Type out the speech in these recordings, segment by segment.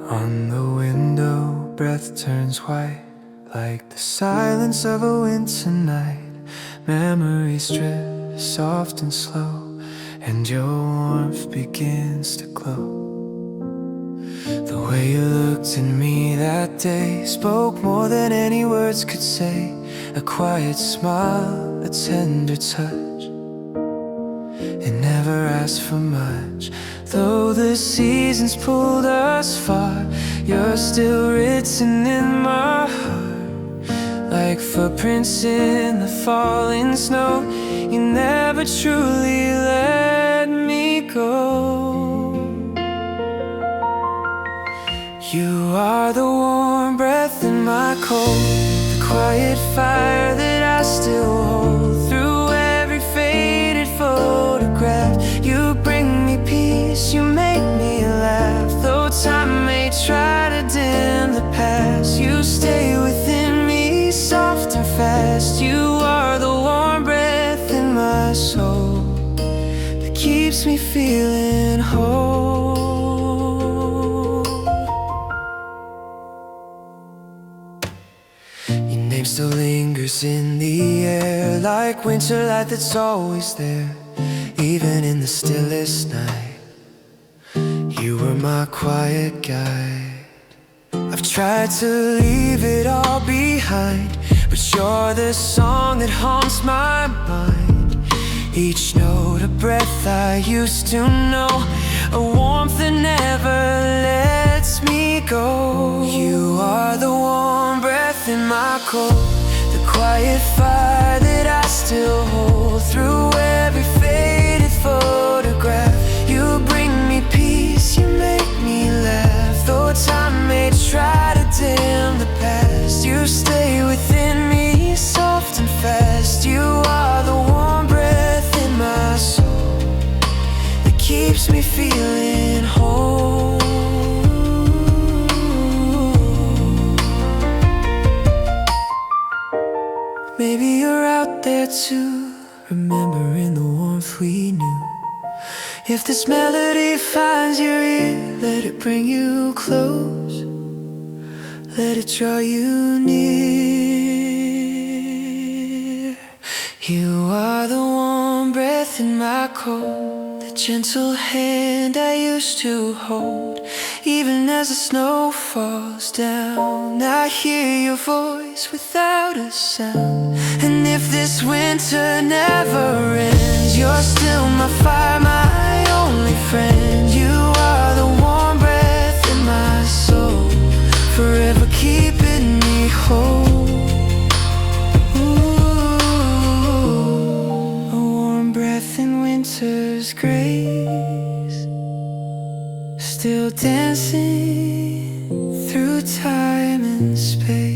On the window, breath turns white, like the silence of a winter night. Memories drift soft and slow, and your warmth begins to glow. The way you looked at me that day spoke more than any words could say. A quiet smile, a tender touch. It never asked for much. Though the seasons pulled us far, you're still written in my heart. Like footprints in the falling snow, you never truly let me go. You are the warm breath in my cold, the quiet fire that I still hold. Through every faded photograph, you bring me peace, you make me laugh. Though time may try to dim the past, you stay within me, soft and fast. You are the warm breath in my soul that keeps me feeling whole. Still lingers in the air, like winter light that's always there. Even in the stillest night, you were my quiet guide. I've tried to leave it all behind, but you're the song that haunts my mind. Each note a breath I used to know, a warmth that never lets me go. You are the warm breath in my cold, the quiet fire that I still hold. Through every faded photograph, you bring me peace, you make me laugh. Though time may try to dim the past, you stay within me, soft and fast. You are the warm breath in my soul that keeps me feeling whole. Maybe you're out there too, remembering the warmth we knew. If this melody finds your ear, let it bring you close, let it draw you near. You are the warm breath in my cold, the gentle hand I used to hold. Even as the snow falls down, I hear your voice without a sound. And if this winter never ends, you're still my fire, my only friend. You are the warm breath in my soul, forever keeping me whole. Ooh, a warm breath in winter's grace, still dancing through time and space.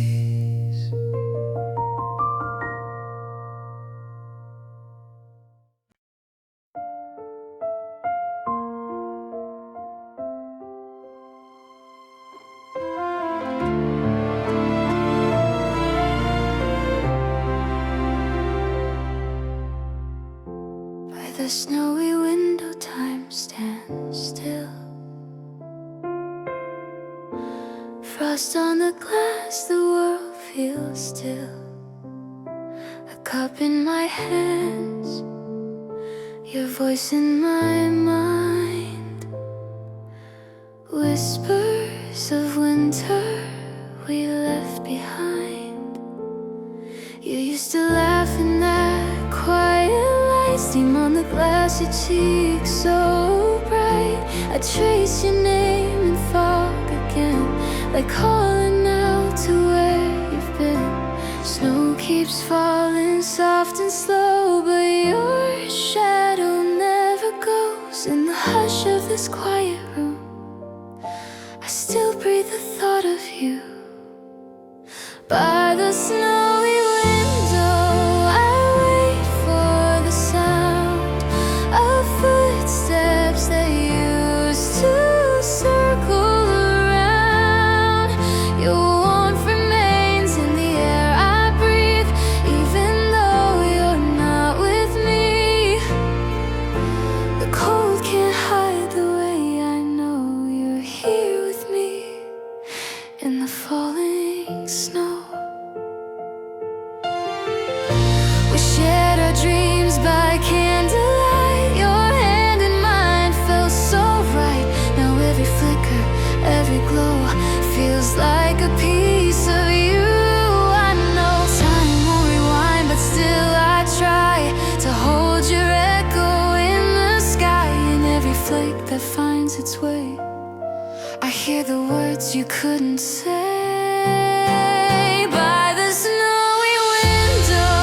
By the snowy window, time stands still. Frost on the glass, the world feels still. A cup in my hands, your voice in my mind. Whispers of winter we left behind. You used to laugh in that quiet light, steam on the glassy cheek so bright. I trace your name in fog again, like calling out to where you've been. Snow keeps falling soft and slow, but your shadow never goes. In the hush of this quiet room, I still breathe the thought of you. By the snowy window, I wait for the sound of footsteps that used to circle around. Your warmth remains in the air I breathe, even though you're not with me. The cold can't hide the way I know you're here with me. in the falling snow. We shared our dreams by candlelight. Your hand in mine felt so right. Now every flicker, every glow feels like a piece of you. I know time won't rewind, but still I try to hold your echo in the sky. And every flake that finds its way, I hear the words you couldn't say. By the snowy window,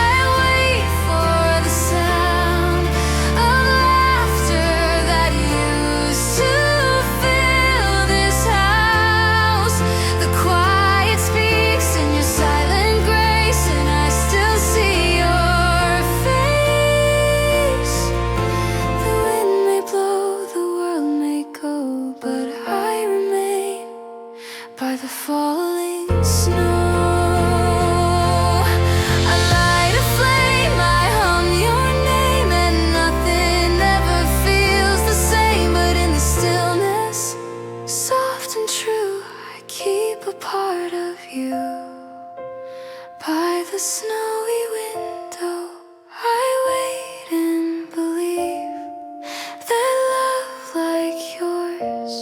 I wait for the sound of laughter that used to fill this house. The quiet speaks in your silent grace, and I still see your face. The wind may blow, the world may go, but I remain by the falling snow. I light a flame, I hum your name, and nothing ever feels the same. But in the stillness, soft and true, I keep a part of you. By the snowy window, I wait and believe that love like yours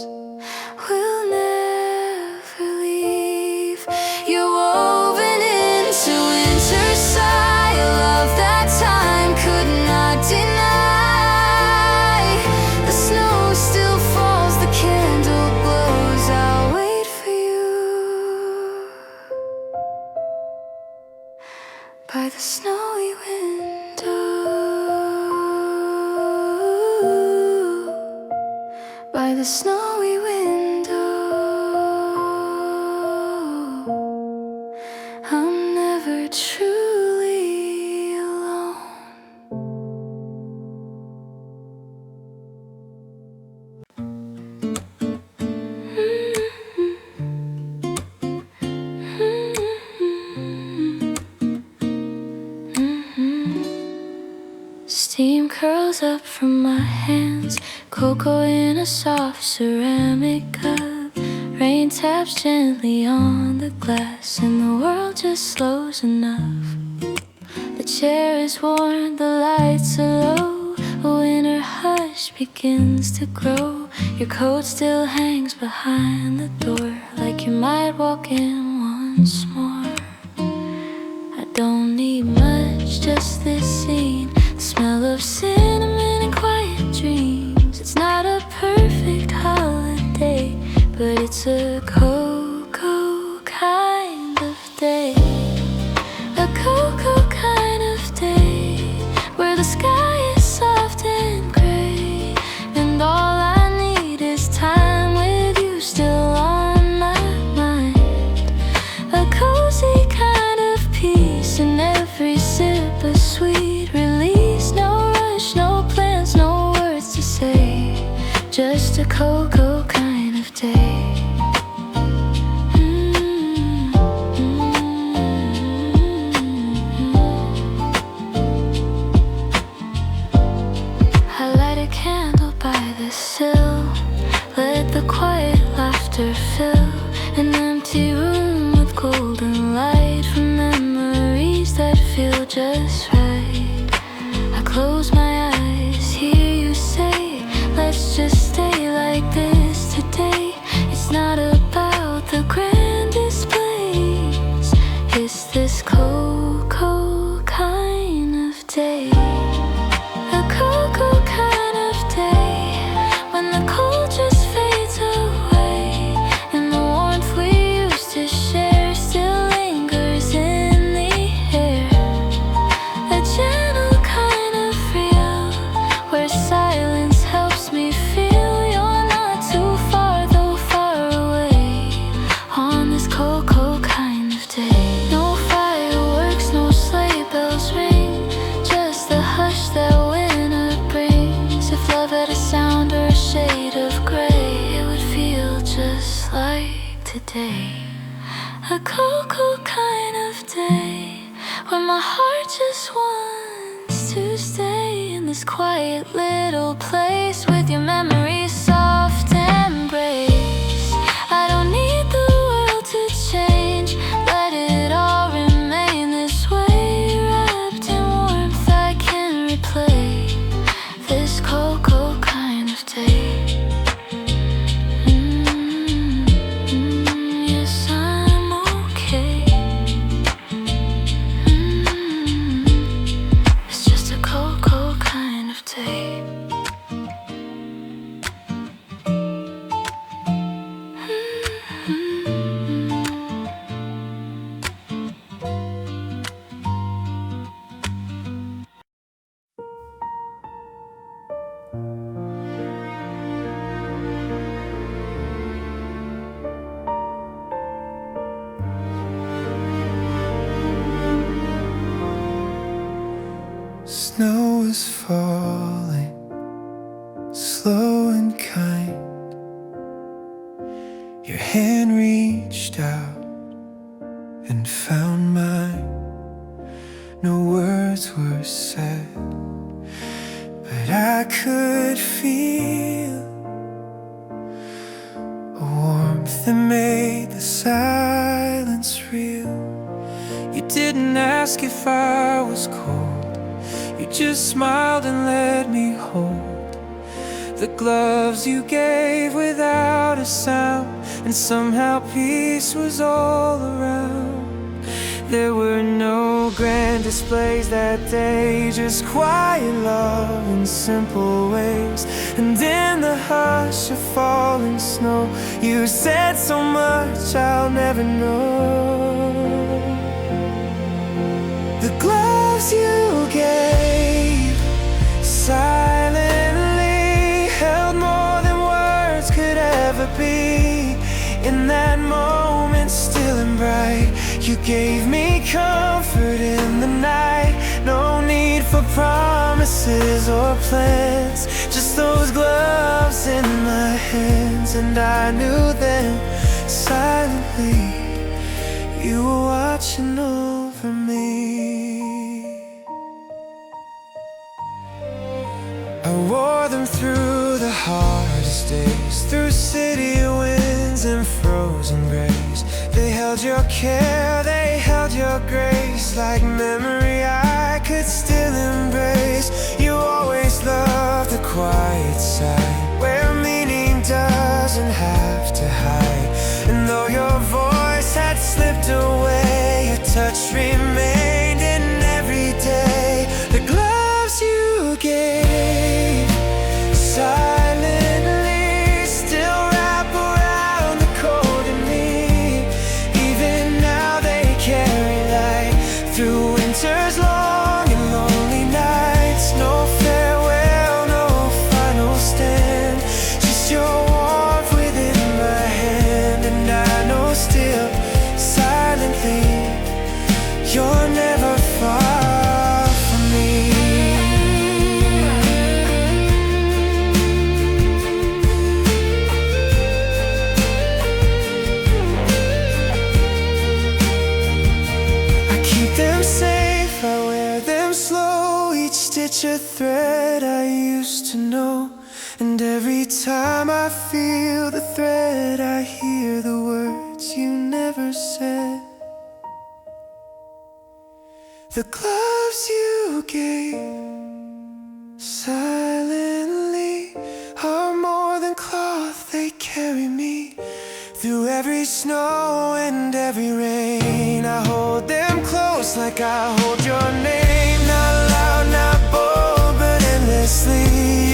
will never leave. You're woven into winter's sigh, a love that time could not deny. The snow still falls, the candle glows, I'll wait for you. By the snowy window, by the snowy window, I'm never truly alone. Steam curls up from my hands, cocoa in a soft ceramic cup. Rain taps gently on the glass, and the world just slows enough. The chair is worn, the lights are low. A winter hush begins to grow. Your coat still hangs behind the door, like you might walk in once more. I don't need much, just this scene, the smell of cinnamon and quiet dreams. It's not a perfect holiday, but it's a cocoa kind of day. A cocoa kind of day, where the sky is soft and gray, and all I need is time with you still on my mind. A cozy kind of peace in every sip, a sweet release. No rush, no plans, no words to say, just a cocoa kind of day. I light a candle by the sill, let the quiet laughter fill an empty room with golden light from memories that feel just right. I close my eyes, hear you say, let's just stay like this today. It's not about the grand displays, it's this cocoa kind of day. A cocoa kind of day, when the cold just fades away, and the warmth we used to share still lingers in the air. A gentle kind of real, where silence helps me feel you're not too far, though far away, on this cocoa kind of day. No fireworks, no sleigh bells ring, just the hush that winter brings. If love had a sound or a shade of gray, it would feel just like today. A cocoa kind of day, when my heart just wants to stay in this quiet little place with your memories soft embrace. I don't need the snow was falling, slow and kind. Your hand reached out and found mine. No words were said, but I could feel a warmth that made the silence real. You didn't ask if I was cold, you just smiled and let me hold the gloves you gave without a sound, and somehow peace was all around. There were no grand displays that day, just quiet love in simple ways. And in the hush of falling snow, you said so much I'll never know. The gloves you gave silently held more than words could ever be. In that moment, still and bright, you gave me comfort in the night. No need for promises or plans, just those gloves in my hands. And I knew then, silently, you were watching over me. I wore them through the hardest days, through city winds and frozen grays. They held your care, they held your grace, like memory I could still embrace. You always loved the quiet side, where meaning doesn't have to hide. And though your voice had slipped away, your touch remained in every day. The gloves you gave silently still wrap around the cold in me. Even now they carry light through winter's long and lonely nights. No farewell, no final stand, just your warmth within my hand. And I know still, silently, you're never far from me. I keep them safe, I wear them slow, each stitch a thread I used to know. And every time I feel the thread, I hear the words you never said. The gloves you gave silently are more than cloth, they carry me through every snow and every rain. I hold them close like I hold your name, not loud, not bold, but endlessly.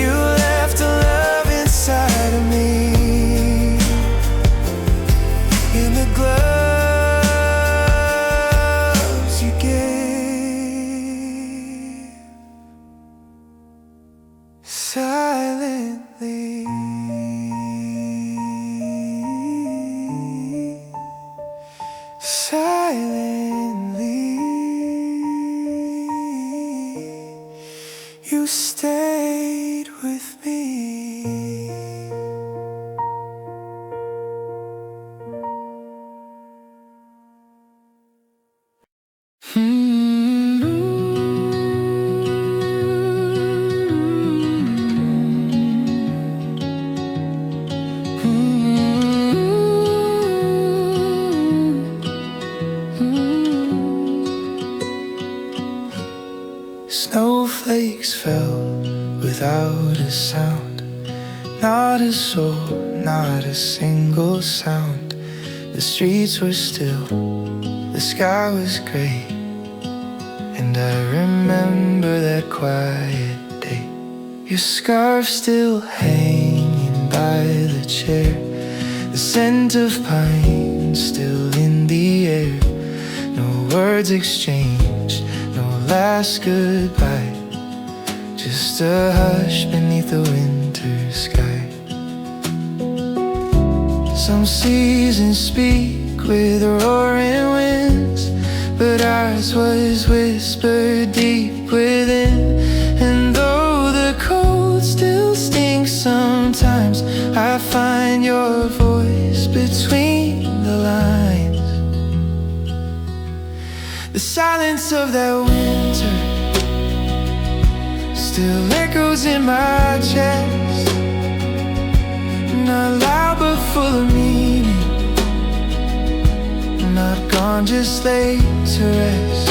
You left a love inside of me. In the gloves you gave silently. Silently, you stayed with me. Snowflakes fell without a sound, not a soul, not a single sound. The streets were still, the sky was gray, and I remember that quiet day. Your scarf still hanging by the chair, the scent of pine still in the air. No words exchanged, no last goodbye, just a hush beneath the winter sky. Some seasons speak with roaring winds, but ours was whispered deep within. between the lines. The silence of that winter still echoes in my chest, not loud but full of meaning, not gone, just laid to rest.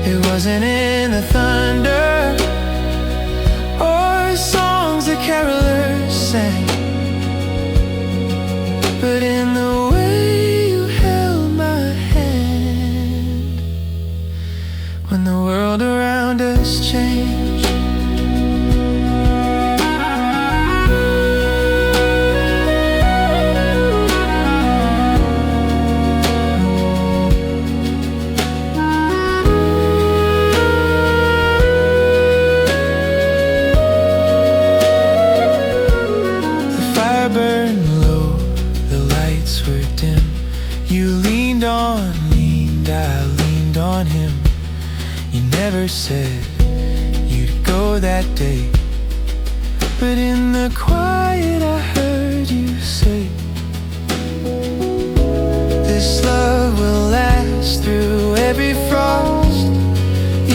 It wasn't in the thunder or songs the carolers sang, but in the way you held my hand when the world around us changed. Never said you'd go that day, but in the quiet I heard you say, this love will last through every frost,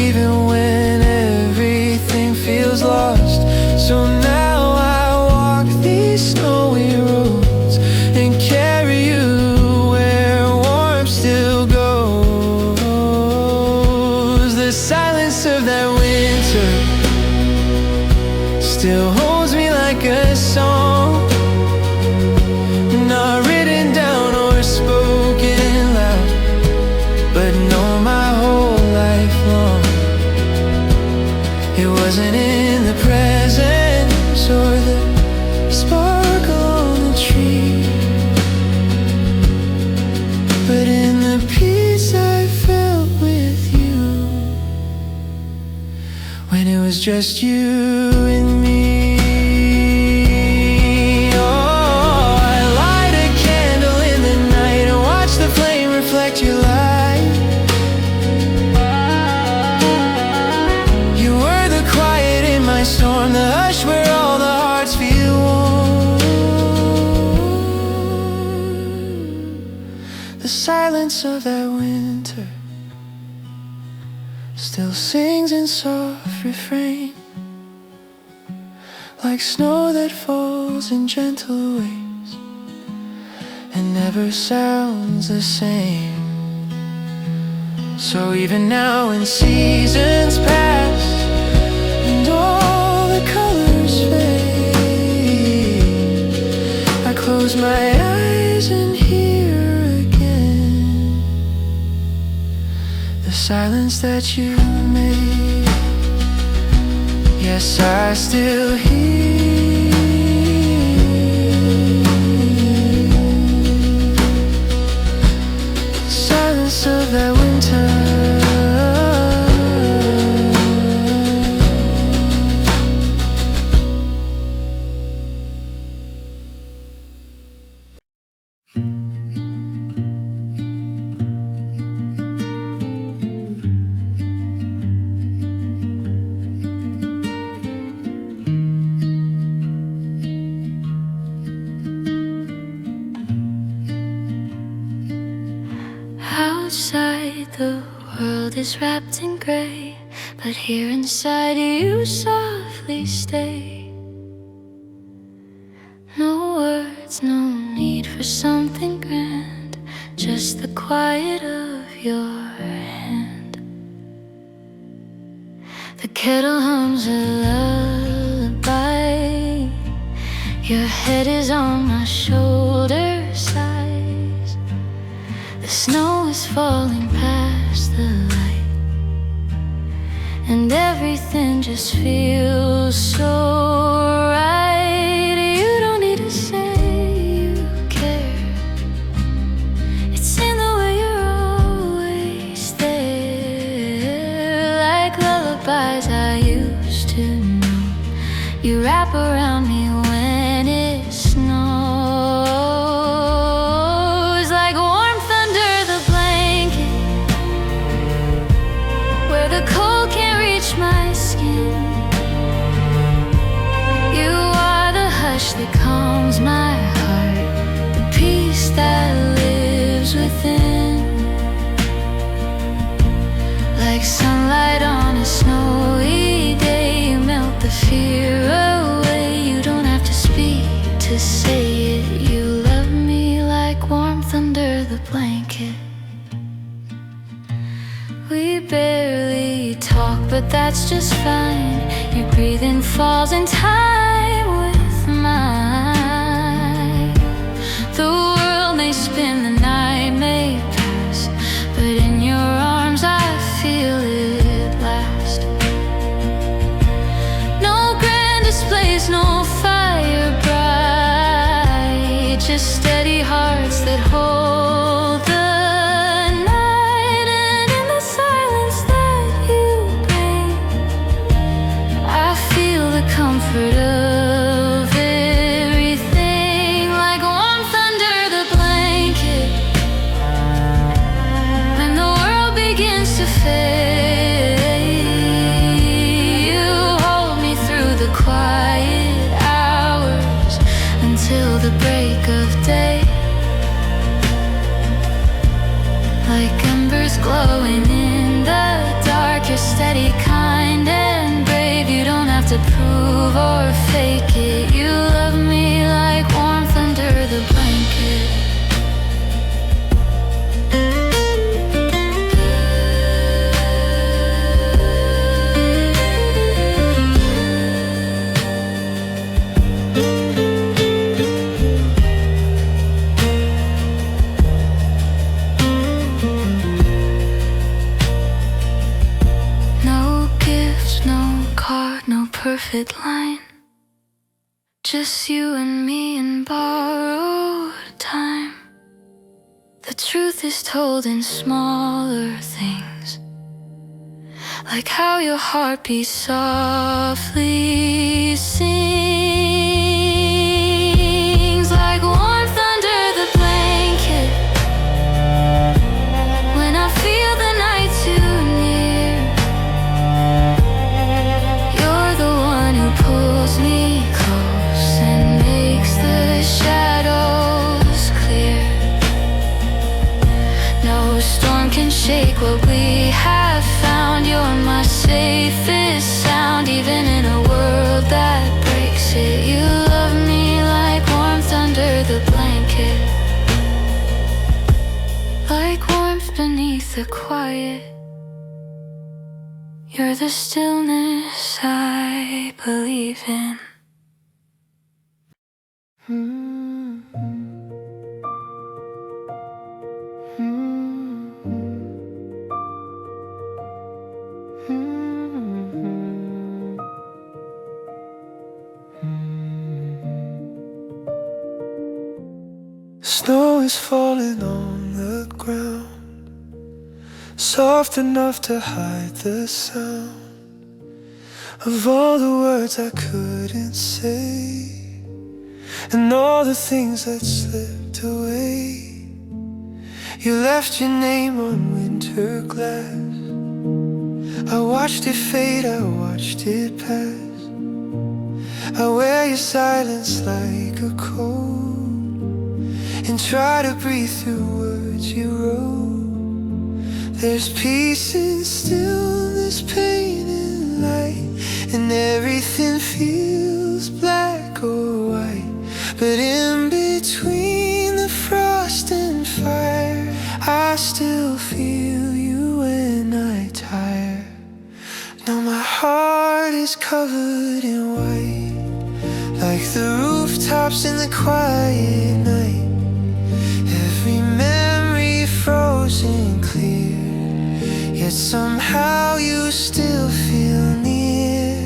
even when everything feels lost. So now I walk these snowy roads and carry you where warmth still goes. The silence of that winter still holds me like a song, not written down or spoken loud, but know my whole life long. It wasn't in the presence or the sparkle on the tree, but in the peace I felt with you when it was just you and me. Oh, I light a candle in the night and watch the flame reflect your light. You were the quiet in my storm, the hush where all the hearts feel warm. The silence of that winter still sings in soft refrain, like snow that falls in gentle waves and never sounds the same. So even now when seasons pass and all the colors fade, I close my eyes and hear again the silence that you made. Yes, I still hear the silence of that winter. Outside the world is wrapped in gray, but here inside you softly stay. No words, no need for something grand, just the quiet of your hand. The kettle hums a lullaby, your head is on my shoulder sighs. The snow is falling past the light, and everything just feels so right. You don't need to say you care, it's in the way you're always there. Like lullabies I used to know, you wrap around me when it snows, like warmth under the blanket where the cold can't reach my skin. that's just fine. Your breathing falls in time with mine. The world may spin, the night may pass, but in your arms I feel it last. No grand displays, no fire bright, just steady hearts that hold the night. And in the silence that you bring, I feel the comfort of everything, like warmth under the blanket when the world begins to fade. You hold me through the quiet hours until the break of day, like embers glowing in the dark. You're steady, kind, and brave. You don't have to prove or fake it. You love me like warmth under the blanket. No gift, no card, no perfect line, just you and me in borrowed time. The truth is told in smaller things, like how your heart beats softly, sings like warmth under the blanket when I feel the night too near. You're the one who pulls me close and makes the shadows clear. No storm can shake what we have found. You're my safest sound, even in a world that breaks it. You love me like warmth under the blanket, like warmth beneath the quiet. You're the stillness I believe in. Snow is falling on the ground, soft enough to hide the sound of all the words I couldn't say, and all the things that slipped away. You left your name on winter glass. I watched it fade, I watched it pass. I wear your silence like a coat and try to breathe through words you wrote. There's peace in stillness, pain and light, and everything feels black or white. But in between the frost and fire, I still feel you when I tire. Now my heart is covered in white, like the rooftops in the quiet night. Every memory frozen clear, yet somehow you still feel near.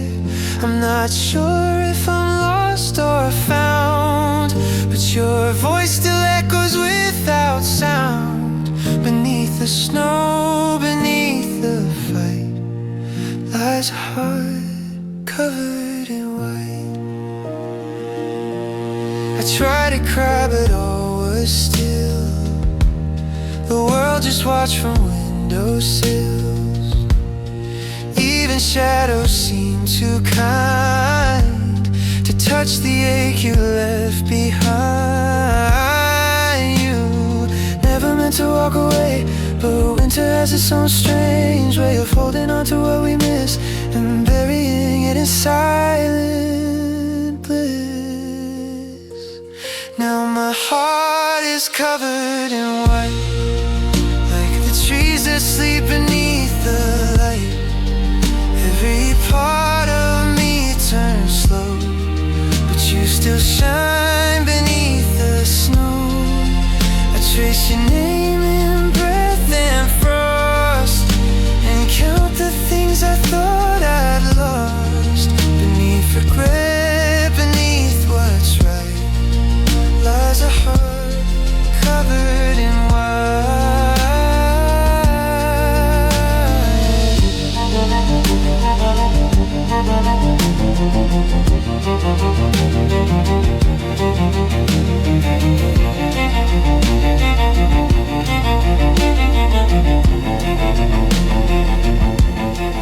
I'm not sure if I'm lost or found, but your voice still echoes without sound. Beneath the snow, beneath the fight, lies a heart covered in white. I tried to cry, but all was still. The world just watched from windowsills. Even shadows seem too kind to touch the ache you left behind. You never meant to walk away, but winter has its own strange way of holding on to what we miss and burying it in silent bliss. Now my heart is covered in white, like the trees that sleep beneath the light. Every trace your name in breath and frost, and count the things I thought I'd lost. Beneath regret, beneath what's right, lies a heart covered in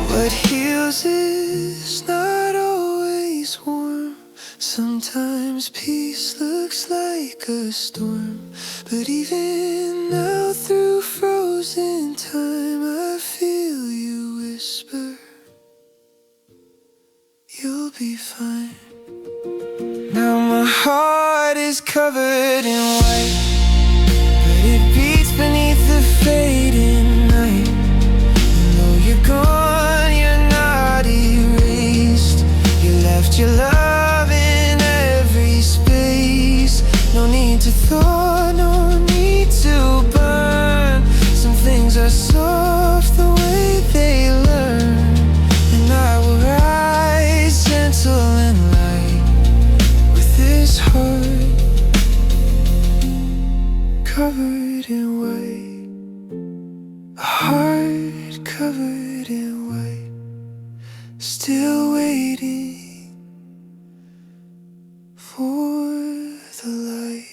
what heals is not always warm. Sometimes peace looks like a storm. But even now through frozen time, I feel you whisper, you'll be fine. Now my heart is covered in white, but it beats beneath the fading night. And though you're gone, you're not erased. You left your love in every space. No need to thaw, no need to burn. Some things are soft the way they learn. And I will rise gentle and light with this heart covered in white. A heart covered in white, still waiting for the light.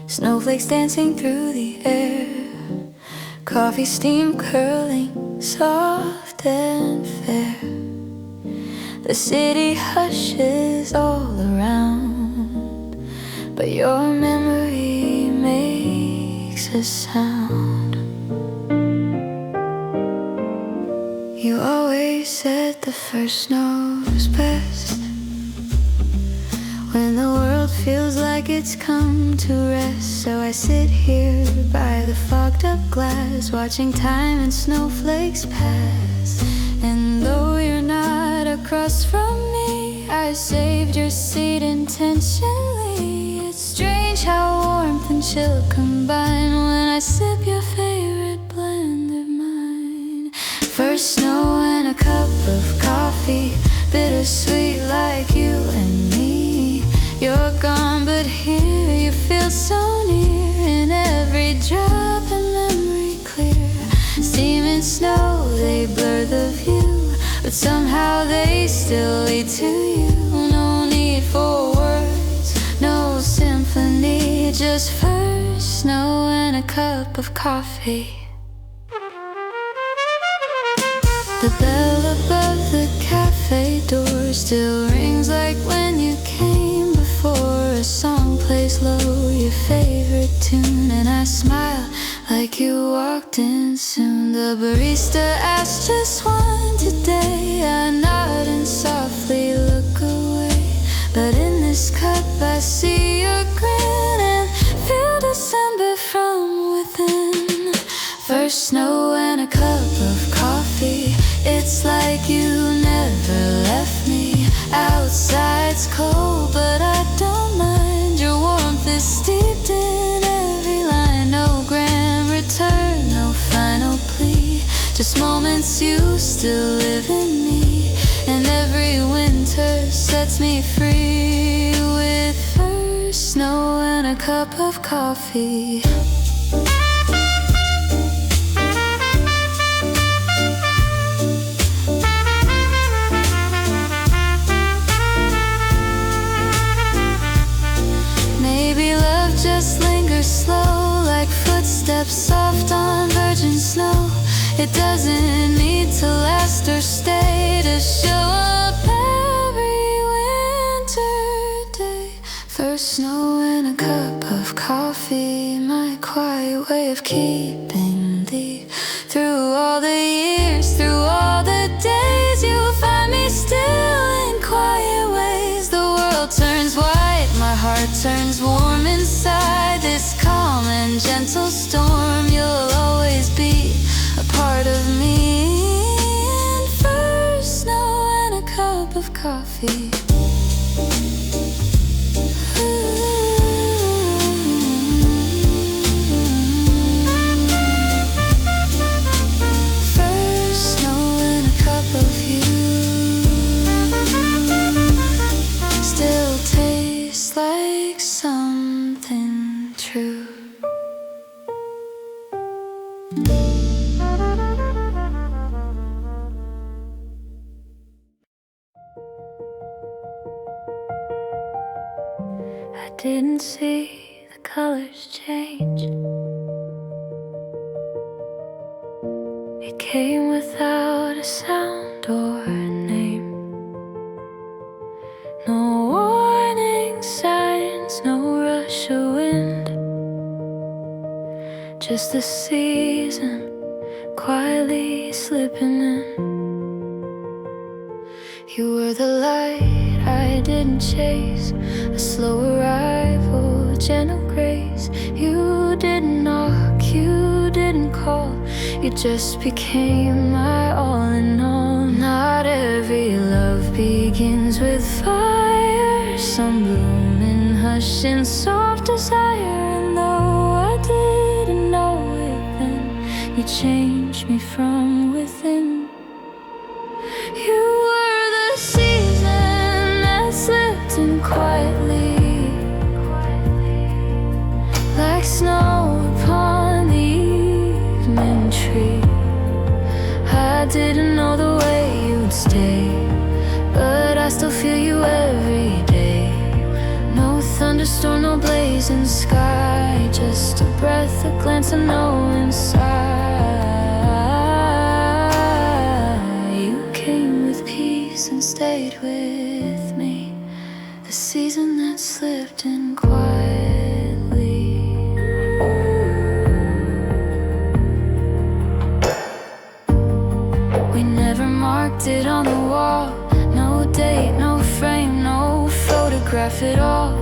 Snowflakes dancing through the air, coffee steam curling soft and fair. The city hushes all around, but your memory makes a sound. You always said the first snow's best, when the world feels like it's come to rest. So I sit here by the fogged up glass, watching time and snowflakes pass. And though you're not across from me, I saved your seat intentionally. It's strange how warmth and chill combine when I sip your favorite blend of mine. First snow and a cup of coffee, bittersweet like you and me. You're gone, but here you feel so near. In every drop a memory clear. Steam and snow, they blur the view, but somehow they still lead to you. No need for words, no symphony, just first snow and a cup of coffee. The bell above the cafe door still rings like when you came. Before a song plays low, your favorite tune, and I smile like you walked in soon. The barista asked just one today. I nod and softly look away, but in this cup I see your grin and feel December from within. First snow and a cup of coffee, it's like you never left me. Outside's cold, but I don't mind. Your warmth is steeped in every line. No grand return, no final plea, just moments you still live in me. And every winter sets me free with first snow and a cup of coffee. Slow like footsteps soft on virgin snow. It doesn't need to last or stay to show up every winter day. First snow and a cup of coffee, my quiet way of keeping thee. Through all the years, through all the days, you'll find me still in quiet ways. The world turns white, my heart turns warm inside this calm and gentle storm. You'll always be a part of me. And first snow and a cup of coffee. Like something true. I didn't see the colors change. It came without a sound or a name. No warning signs, no rush of wind. Just the season quietly slipping in. You were the light I didn't chase, a slow arrival, gentle grace. You didn't knock, you didn't call, you just became my all in all. Not every love begins with fire. Some bloom in hush and soft desire. And though I didn't know it then, you changed me from within. You were the season that slipped in quietly, like snow upon the evening tree. I didn't know the way you'd stay, but I still feel you every day. No thunderstorm, no blazing sky, just a breath, a glance, and no inside. You came with peace and stayed with me, the season that slipped in quietly. We never marked it on the wall, no date, no frame, no photograph at all.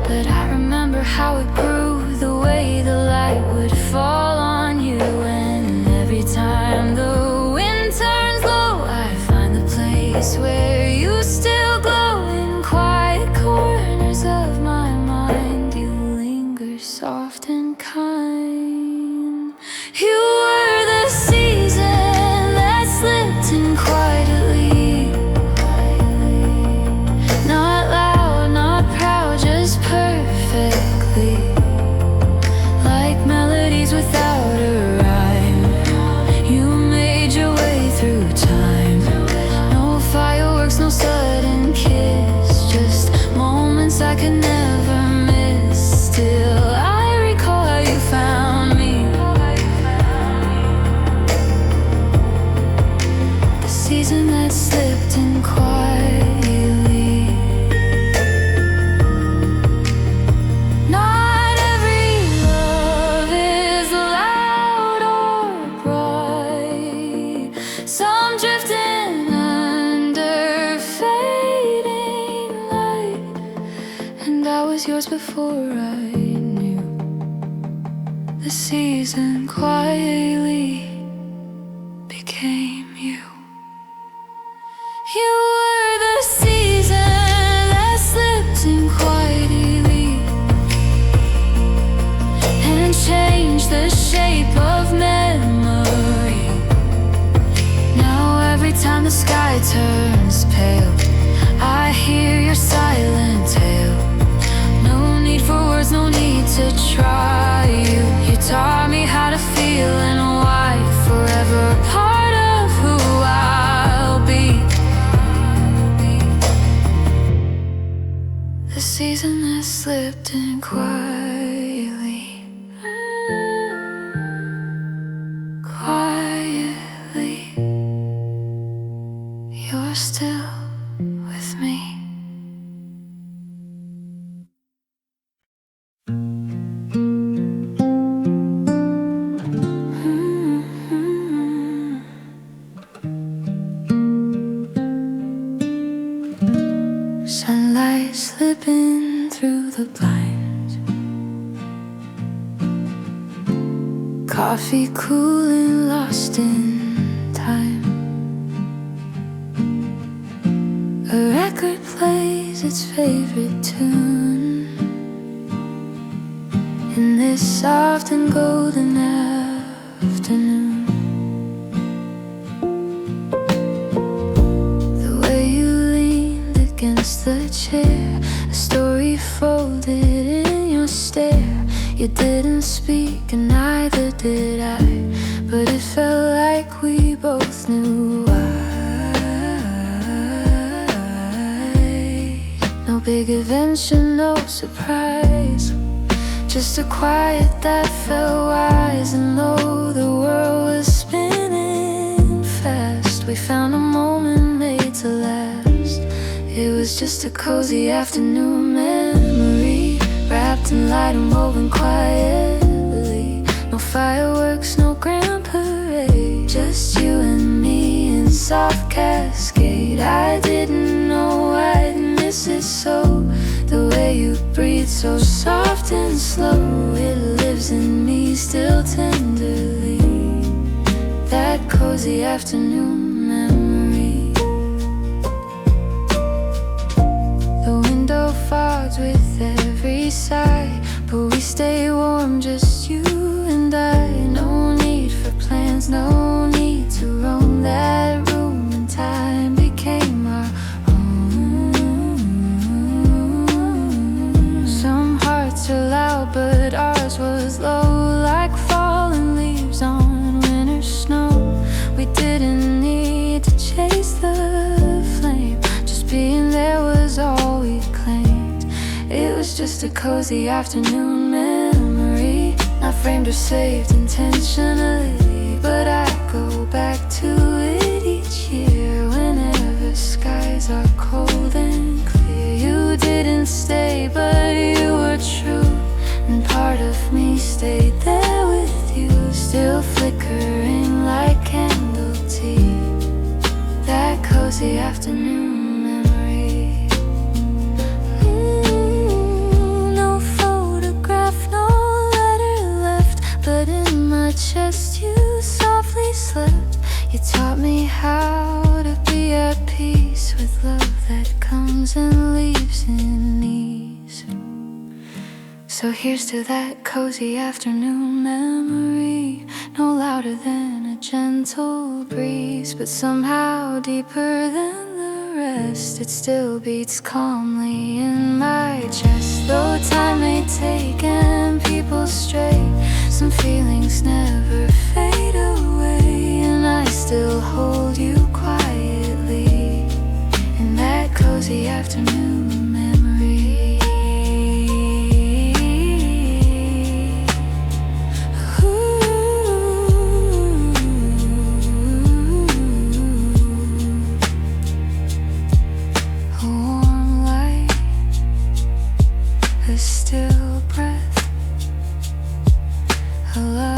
But I remember how it grew, the way the light would fall on you. And every time the wind turns low, I find the place where you still glow. In quiet corners of my mind, you linger soft and kind. You were the season that slipped in quietly, not loud, not proud, just perfectly, like melodies without a rhyme. You made your way through time. No fireworks, no sudden kiss, just moments I could never miss. Still I recall how you found me, the season that slipped in quietly. Not every love is loud or bright. Some drifting under fading light. And I was yours before I knew the season quietly became you. You were the season that slipped in quietly and changed the shape of memory. Now every time the sky turns pale, I hear your silent tale. No need for words, no need to try. You taught me how to feel and why, forever part of who I'll be. The season that slipped in quietly, quietly. You're still with me. slipping through the blinds. Coffee cooling, lost in time. A record plays its favorite tune in this soft and golden afternoon. The way you leaned against the chair, a story folded in your stare. You didn't speak and neither did I, but it felt like we both knew why. No big adventure, no surprise, just a quiet that felt wise. And though the world was spinning fast, we found a moment made to last. It was just a cozy afternoon memory, wrapped in light and woven quietly. No fireworks, no grand parade, just you and me in soft cascade. I didn't know I'd miss it so, the way you breathe so soft and slow. It lives in me still tenderly, that cozy afternoon memory. The window fogs with every sigh, but we stay warm, just you and I. No need for plans, no need to roam that room, and time became our home. Some hearts are loud, but ours was low, like falling leaves on winter snow. We didn't need to chase the flame, just being there was all we claimed. It was just a cozy afternoon memory, not framed or saved intentionally, but I go back to it each year whenever skies are cold and clear. You didn't stay, but you were true, and part of me stayed there with you, still flickering like candle tea, that cozy afternoon memory. No photograph, no letter left, but in my chest you softly slept. You taught me how to be at peace with love that comes and leaves in ease. So here's to that cozy afternoon memory, no louder than a gentle breeze, but somehow deeper than the rest. It still beats calmly in my chest. Though time may take and people stray, some feelings never fade away, and I still hold you quietly in that cozy afternoon memory. A warm light, a still breath, a love